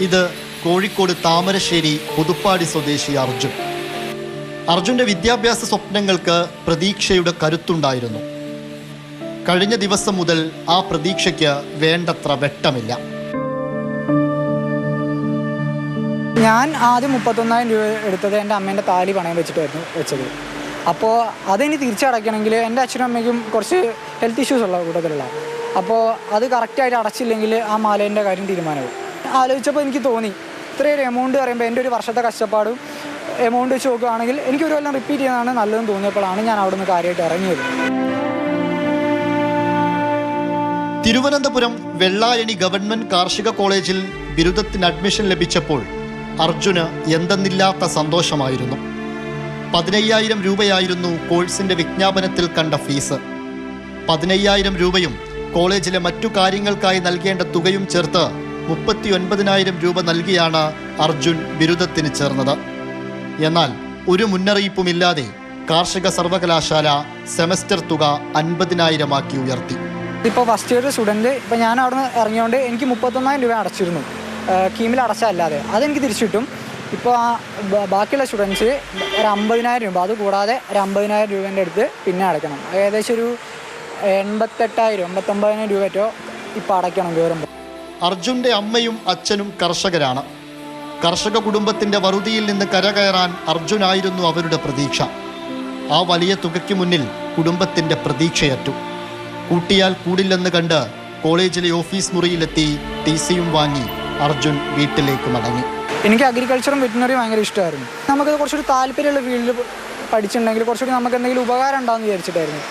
ഇത് കോഴിക്കോട് താമരശ്ശേരി പുതുപ്പാടി സ്വദേശി അർജുൻ. അർജുൻ്റെ വിദ്യാഭ്യാസ സ്വപ്നങ്ങൾക്ക് പ്രതീക്ഷയുടെ കരുത്തുണ്ടായിരുന്നു. കഴിഞ്ഞ ദിവസം മുതൽ ആ പ്രതീക്ഷയ്ക്ക് വേണ്ടത്ര വെട്ടമില്ല. ഞാൻ ആദ്യം 31,000 രൂപ എടുത്തത് എൻ്റെ അമ്മേൻ്റെ താലി പണയം വെച്ചിട്ടായിരുന്നു വെച്ചത്. അപ്പോൾ അതെനിക്ക് തിരിച്ചടയ്ക്കണമെങ്കിൽ എൻ്റെ അച്ഛനും അമ്മയ്ക്കും കുറച്ച് ഹെൽത്ത് ഇഷ്യൂസ് ഉള്ള കൂട്ടത്തിലുള്ള, അപ്പോൾ അത് കറക്റ്റായിട്ട് അടച്ചില്ലെങ്കിൽ ആ മാലേൻ്റെ കാര്യം തീരുമാനമാവും. ആലോചിച്ചപ്പോൾ എനിക്ക് തോന്നി ഇത്രയൊരു എമൗണ്ട് പറയുമ്പോൾ എൻ്റെ ഒരു വർഷത്തെ കഷ്ടപ്പാടും എമൗണ്ട് വെച്ച് നോക്കുകയാണെങ്കിൽ എനിക്കൊരു കൊല്ലം റിപ്പീറ്റ് ചെയ്യുന്നതാണ് നല്ലതെന്ന് തോന്നിയപ്പോഴാണ് ഞാൻ അവിടെ നിന്ന് കാര്യമായിട്ട് ഇറങ്ങിയത്. തിരുവനന്തപുരം വെള്ളായണി ഗവൺമെൻറ് കാർഷിക കോളേജിൽ ബിരുദത്തിന് അഡ്മിഷൻ ലഭിച്ചപ്പോൾ അർജുന് എന്തെന്നില്ലാത്ത സന്തോഷമായിരുന്നു. 15,000 രൂപയായിരുന്നു കോഴ്സിൻ്റെ വിജ്ഞാപനത്തിൽ കണ്ട ഫീസ്. 15,000 രൂപയും കോളേജിലെ മറ്റു കാര്യങ്ങൾക്കായി നൽകേണ്ട തുകയും ചേർത്ത് 39,000 രൂപ നൽകിയാണ് അർജുൻ ബിരുദത്തിന് ചേർന്നത്. എന്നാൽ ഒരു മുന്നറിയിപ്പുമില്ലാതെ കാർഷിക സർവകലാശാല സെമസ്റ്റർ തുക 50,000 ആക്കി ഉയർത്തി. ഇപ്പോൾ ഫസ്റ്റ് ഇയർ സ്റ്റുഡൻറ്റ് ഇപ്പോൾ ഞാൻ അവിടെ നിന്ന് ഇറങ്ങിയോണ്ട് എനിക്ക് 31,000 രൂപ അടച്ചിരുന്നു, കീമിൽ അടച്ചല്ലാതെ. അതെനിക്ക് തിരിച്ചു കിട്ടും. ഇപ്പോൾ ബാക്കിയുള്ള സ്റ്റുഡൻസ് ഒരു 50,000 രൂപ, അതുകൂടാതെ ഒരു 50,000 രൂപേൻ്റെ അടുത്ത് പിന്നെ അടയ്ക്കണം. ഏകദേശം ഒരു 88,000 89,000 രൂപയോ ഇപ്പോൾ അടയ്ക്കണം കയറുമ്പോൾ. അർജുൻ്റെ അമ്മയും അച്ഛനും കർഷകരാണ്. കർഷക കുടുംബത്തിൻ്റെ വറുതിയിൽ നിന്ന് കരകയറാൻ അർജുനായിരുന്നു അവരുടെ പ്രതീക്ഷ. ആ വലിയ തുകയ്ക്ക് മുന്നിൽ കുടുംബത്തിൻ്റെ പ്രതീക്ഷയറ്റു. കൂട്ടിയാൽ കൂടില്ലെന്ന് കണ്ട് കോളേജിലെ ഓഫീസ് മുറിയിലെത്തി TCയും വാങ്ങി അർജുൻ വീട്ടിലേക്ക് മടങ്ങി. എനിക്ക് അഗ്രികൾച്ചറും വെറ്റിനറിയും ഭയങ്കര ഇഷ്ടമായിരുന്നു. നമുക്കത് കുറച്ചുകൂടി താല്പര്യമുള്ള ഫീൽഡിൽ പഠിച്ചിട്ടുണ്ടെങ്കിൽ കുറച്ചുകൂടി നമുക്ക് എന്തെങ്കിലും ഉപകാരം ഉണ്ടാകുമെന്ന് വിചാരിച്ചിട്ടായിരുന്നു.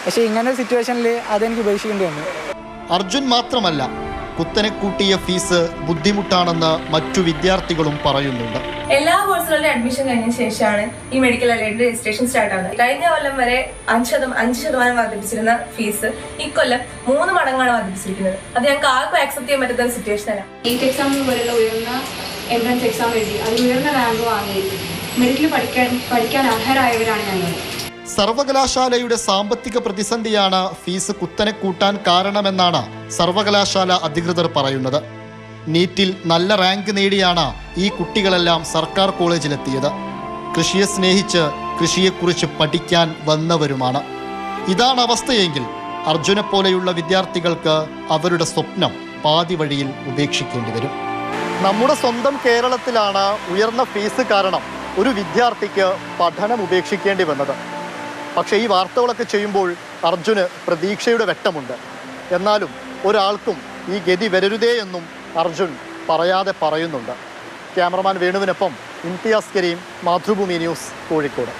പക്ഷേ ഇങ്ങനെ ഒരു സിറ്റുവേഷനിൽ അതെനിക്ക് ഉപേക്ഷിക്കേണ്ടി വന്നു. അർജുൻ മാത്രമല്ല, കുത്തനെ കൂട്ടിയ ഫീസ് ബുദ്ധിമുട്ടാണെന്ന് മറ്റു വിദ്യാർത്ഥികളും പറയുന്നുണ്ട്. എല്ലാ കോഴ്സുകളുടെ അഡ്മിഷൻ കഴിഞ്ഞ ശേഷമാണ് ഈ മെഡിക്കൽ അലൈഡ് രജിസ്ട്രേഷൻ സ്റ്റാർട്ട് ആവുന്നത്. കഴിഞ്ഞ കൊല്ലം വരെ 5% വർദ്ധിപ്പിച്ചിരുന്ന ഫീസ് ഇക്കൊല്ലം 3 മടങ്ങാണ് വർദ്ധിപ്പിച്ചിരിക്കുന്നത്. അത് ഞങ്ങൾക്ക് ആർക്കും ആക്സെപ്റ്റ് ചെയ്യാൻ പറ്റുന്ന ഒരു സിറ്റുവേഷൻ അല്ല. നീറ്റ് എക്സാം പോലുള്ള ഉയർന്ന എൻട്രൻസ് എക്സാം എഴുതി അതിൽ ഉയർന്ന റാങ്ക് വാങ്ങിയിരിക്കും മെറിറ്റിൽ പഠിക്കാൻ അർഹരായവരാണ് ഞങ്ങൾ. സർവകലാശാലയുടെ സാമ്പത്തിക പ്രതിസന്ധിയാണ് ഫീസ് കുത്തനെ കൂട്ടാൻ കാരണമെന്നാണ് സർവകലാശാല അധികൃതർ പറയുന്നത്. നീറ്റിൽ നല്ല റാങ്ക് നേടിയാണ് ഈ കുട്ടികളെല്ലാം സർക്കാർ കോളേജിലെത്തിയത്. കൃഷിയെ സ്നേഹിച്ച് കൃഷിയെക്കുറിച്ച് പഠിക്കാൻ വന്നവരുമാണ്. ഇതാണ് അവസ്ഥയെങ്കിൽ അർജുനെ പോലെയുള്ള വിദ്യാർത്ഥികൾക്ക് അവരുടെ സ്വപ്നം പാതി വഴിയിൽ ഉപേക്ഷിക്കേണ്ടി വരും. നമ്മുടെ സ്വന്തം കേരളത്തിലാണ് ഉയർന്ന ഫീസ് കാരണം ഒരു വിദ്യാർത്ഥിക്ക് പഠനം ഉപേക്ഷിക്കേണ്ടി വന്നത്. പക്ഷേ ഈ വാർത്തകളൊക്കെ ചെയ്യുമ്പോൾ അർജുന് പ്രതീക്ഷയുടെ വെട്ടമുണ്ട്. എന്നാലും ഒരാൾക്കും ഈ ഗതി വരരുതേ എന്നും അർജുൻ പറയാതെ പറയുന്നുണ്ട്. ക്യാമറമാൻ വേണുവിനൊപ്പം ഇംതിയാസ് കരീം, മാതൃഭൂമി ന്യൂസ്, കോഴിക്കോട്.